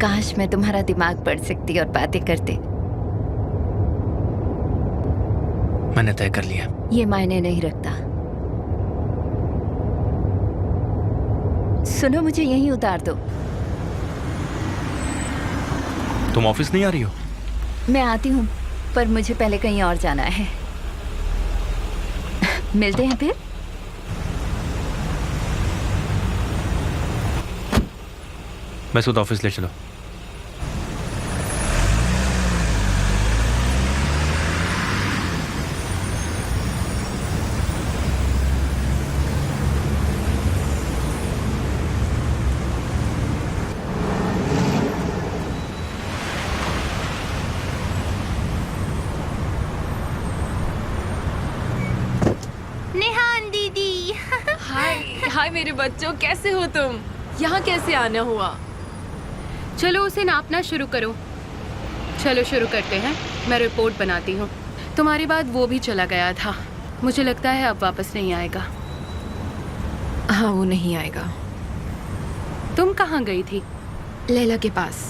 काश मैं तुम्हारा दिमाग पढ़ सकती और बातें करते। मैंने तय कर लिया। ये मायने नहीं रखता। सुनो, मुझे यहीं उतार दो। तुम ऑफिस नहीं आ रही हो? मैं आती हूँ, पर मुझे पहले कहीं और जाना है। मिलते हैं फिर। मैसूद ऑफिस ले चलो। निहान दीदी। हाय मेरे बच्चों, कैसे हो तुम? यहाँ कैसे आना हुआ? चलो उसे नापना शुरू करो। चलो शुरू करते हैं। मैं रिपोर्ट बनाती हूँ। तुम्हारे बाद वो भी चला गया था। मुझे लगता है अब वापस नहीं आएगा। हाँ, वो नहीं आएगा। तुम कहाँ गई थी? लैला के पास।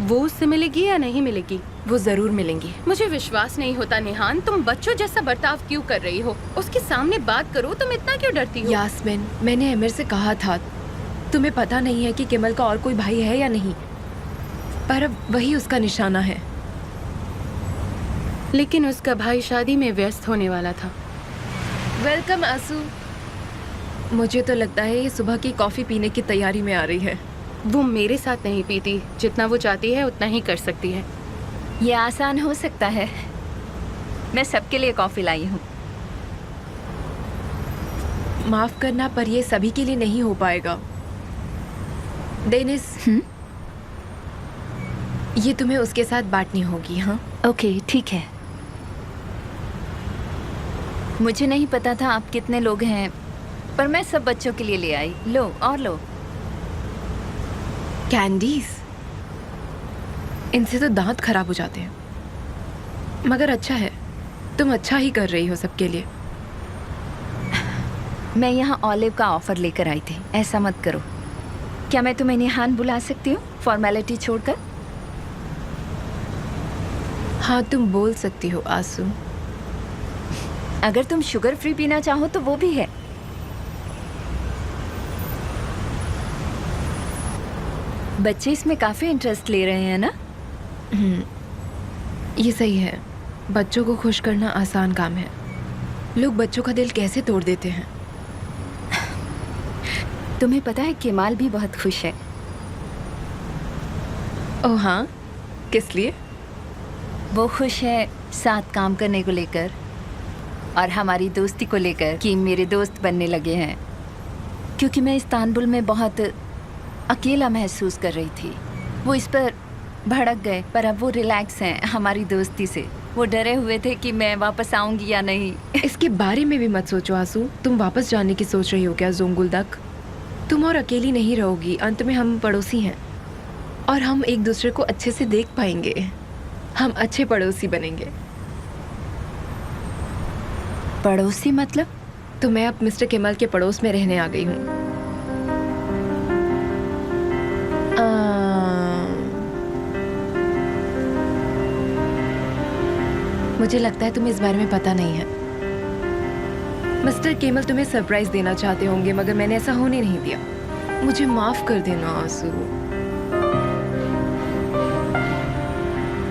वो उससे मिलेगी या नहीं मिलेगी? वो जरूर मिलेंगी। मुझे विश्वास नहीं होता निहान, तुम बच्चों जैसा बर्ताव क्यों कर रही हो? उसके सामने बात करो। तुम इतना क्यों डरती हो? यास्मिन, मैंने अमीर से कहा था, तुम्हें पता नहीं है कि केमल का और कोई भाई है या नहीं, पर अब वही उसका निशाना है। लेकिन उसका भाई शादी में व्यस्त होने वाला था। वेलकम आसू। मुझे तो लगता है ये सुबह की कॉफी पीने की तैयारी में आ रही है। वो मेरे साथ नहीं पीती। जितना वो चाहती है उतना ही कर सकती है। ये आसान हो सकता है। मैं सबके लिए कॉफी लाई हूँ। माफ करना, पर ये सभी के लिए नहीं हो पाएगा। डेनिस, ये तुम्हें उसके साथ बांटनी होगी। हाँ, ओके, ठीक है। मुझे नहीं पता था आप कितने लोग हैं, पर मैं सब बच्चों के लिए ले आई। लो और लो। कैंडीज, इनसे तो दांत खराब हो जाते हैं। मगर अच्छा है, तुम अच्छा ही कर रही हो सबके लिए। मैं यहाँ ऑलिव का ऑफर लेकर आई थी। ऐसा मत करो। क्या मैं तुम्हें निहान बुला सकती हूँ, फॉर्मेलिटी छोड़कर? हाँ, तुम बोल सकती हो आसू। अगर तुम शुगर फ्री पीना चाहो तो वो भी है। बच्चे इसमें काफी इंटरेस्ट ले रहे हैं ना? ये सही है। बच्चों को खुश करना आसान काम है। लोग बच्चों का दिल कैसे तोड़ देते हैं। तुम्हें पता है केमाल भी बहुत खुश है। ओह हाँ, किस लिए? वो खुश है साथ काम करने को लेकर और हमारी दोस्ती को लेकर कि मेरे दोस्त बनने लगे हैं। क्योंकि मैं इस्तांबुल में बहुत अकेला महसूस कर रही थी। वो इस पर भड़क गए, पर अब वो रिलैक्स हैं हमारी दोस्ती से। वो डरे हुए थे कि मैं वापस आऊंगी या नहीं। इसके बारे में भी मत सोचो आसू। तुम वापस जाने की सोच रही हो क्या जोंगुलदक? तुम और अकेली नहीं रहोगी। अंत में हम पड़ोसी हैं और हम एक दूसरे को अच्छे से देख पाएंगे। हम अच्छे पड़ोसी बनेंगे। पड़ोसी मतलब? तो मैं अब मिस्टर केमल के पड़ोस में रहने आ गई हूँ। मुझे लगता है तुम्हें इस बारे में पता नहीं है। मिस्टर केमल तुम्हें सरप्राइज देना चाहते होंगे, मगर मैंने ऐसा होने नहीं दिया। मुझे माफ कर देना आंसू।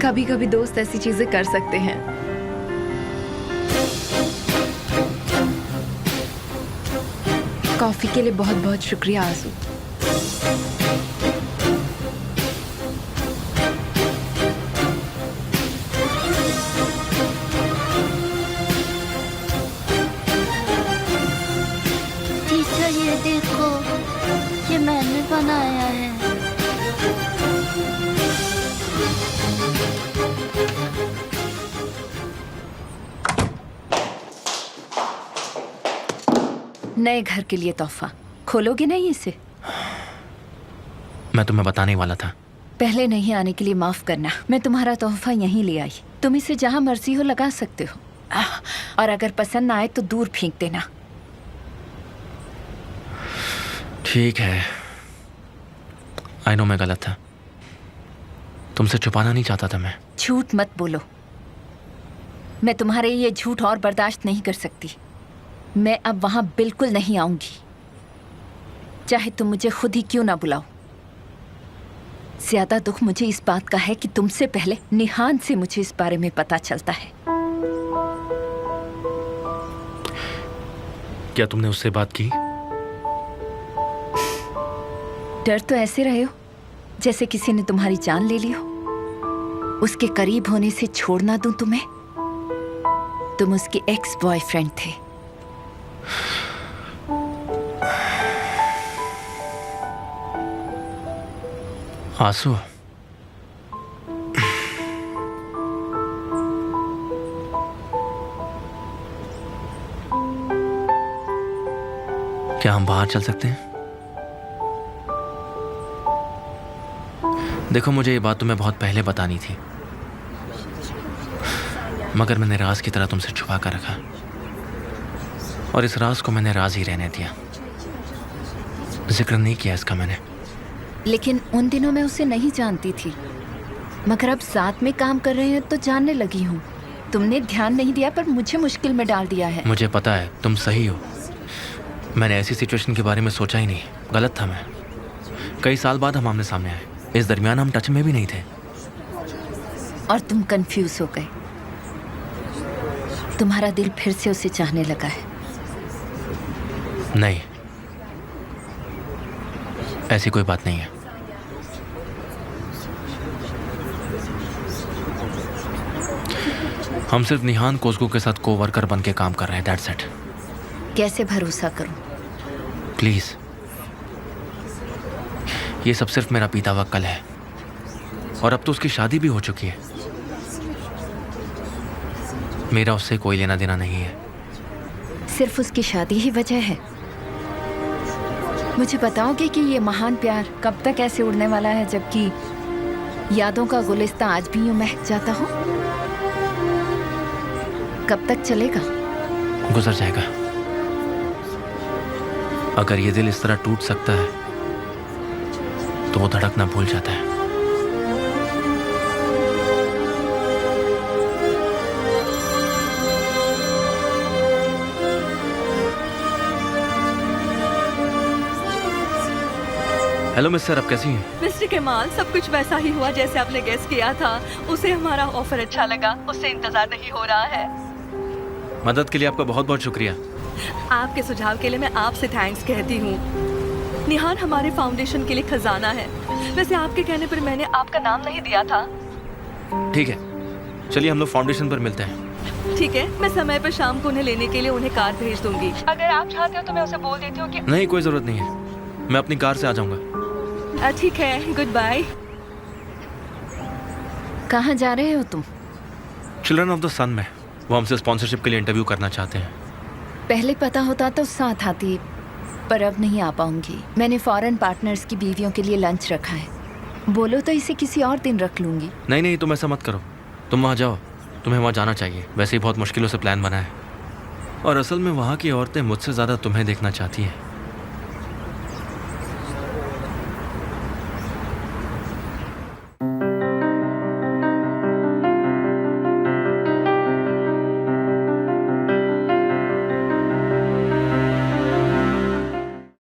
कभी कभी दोस्त ऐसी चीजें कर सकते हैं। कॉफी के लिए बहुत बहुत शुक्रिया आंसू। ये देखो, ये मैंने बनाया है। नए घर के लिए तोहफा। खोलोगे नहीं इसे? मैं तुम्हें बताने वाला था। पहले नहीं आने के लिए माफ करना। मैं तुम्हारा तोहफा यहीं ले आई। तुम इसे जहां मर्जी हो लगा सकते हो, और अगर पसंद ना आए तो दूर फेंक देना। ठीक है, आई नो मैं गलत था। तुमसे छुपाना नहीं चाहता था मैं। झूठ मत बोलो। मैं तुम्हारे ये झूठ और बर्दाश्त नहीं कर सकती। मैं अब वहां बिल्कुल नहीं आऊंगी, चाहे तुम मुझे खुद ही क्यों ना बुलाओ। ज्यादा दुख मुझे इस बात का है कि तुमसे पहले निहान से मुझे इस बारे में पता चलता है। क्या तुमने उससे बात की? डर तो ऐसे रहे हो जैसे किसी ने तुम्हारी जान ले ली हो। उसके करीब होने से छोड़ ना दूं तुम्हें? तुम उसके एक्स बॉयफ्रेंड थे। आंसू, क्या हम बाहर चल सकते हैं? देखो, मुझे ये बात तुम्हें बहुत पहले बतानी थी, मगर मैंने राज की तरह तुमसे छुपा कर रखा, और इस राज को मैंने राज ही रहने दिया। जिक्र नहीं किया इसका मैंने। लेकिन उन दिनों मैं उसे नहीं जानती थी, मगर अब साथ में काम कर रहे हैं तो जानने लगी हूँ। तुमने ध्यान नहीं दिया पर मुझे मुश्किल में डाल दिया है। मुझे पता है, तुम सही हो। मैंने ऐसी सिचुएशन के बारे में सोचा ही नहीं। गलत था मैं। कई साल बाद हम आमने सामने आए। इस दरमियान हम टच में भी नहीं थे। और तुम कंफ्यूज हो गए। तुम्हारा दिल फिर से उसे चाहने लगा है। नहीं, ऐसी कोई बात नहीं है। हम सिर्फ निहान कोस्को के साथ कोवर्कर बन के काम कर रहे हैं, दैट्स इट। कैसे भरोसा करूं? प्लीज, ये सब सिर्फ मेरा बीता हुआ कल है, और अब तो उसकी शादी भी हो चुकी है। मेरा उससे कोई लेना देना नहीं है। सिर्फ उसकी शादी ही वजह है? मुझे बताओगे कि ये महान प्यार कब तक ऐसे उड़ने वाला है, जबकि यादों का गुलिस्तां आज भी यूं महक जाता हो? कब तक चलेगा? गुजर जाएगा। अगर ये दिल इस तरह टूट सकता है तो वो धड़कना भूल जाता है। हेलो मिस्टर, आप कैसी हैं? मिस्टर कमाल, सब कुछ वैसा ही हुआ जैसे आपने गेस किया था। उसे हमारा ऑफर अच्छा लगा, उससे इंतजार नहीं हो रहा है। मदद के लिए आपका बहुत बहुत शुक्रिया। आपके सुझाव के लिए मैं आपसे थैंक्स कहती हूँ। निहान हमारे फाउंडेशन के लिए खजाना है। वैसे आपके कहने पर मैंने आपका नाम नहीं दिया था। ठीक है, चलिए हम लोग फाउंडेशन पर मिलते हैं। ठीक है, मैं समय पर शाम को उन्हें लेने के लिए उन्हें कार भेज दूंगी। अगर आप चाहते हो तो मैं उसे बोल देती हूँ कि नहीं, कोई जरूरत नहीं है। मैं अपनी कार से आ जाऊंगा। ठीक है, गुड बाय। कहाँ जा रहे हो तुम? चिल्ड्रन ऑफ द सन में। वो हमसे स्पॉन्सरशिप के लिए इंटरव्यू करना चाहते हैं। पहले पता होता तो साथ आती, पर अब नहीं आ पाऊंगी। मैंने फॉरेन पार्टनर्स की बीवियों के लिए लंच रखा है। बोलो तो इसे किसी और दिन रख लूंगी। नहीं, तुम ऐसा मत करो। तुम वहाँ जाओ, तुम्हें वहाँ जाना चाहिए। वैसे ही बहुत मुश्किलों से प्लान बना है, और असल में वहाँ की औरतें मुझसे ज़्यादा तुम्हें देखना चाहती हैं।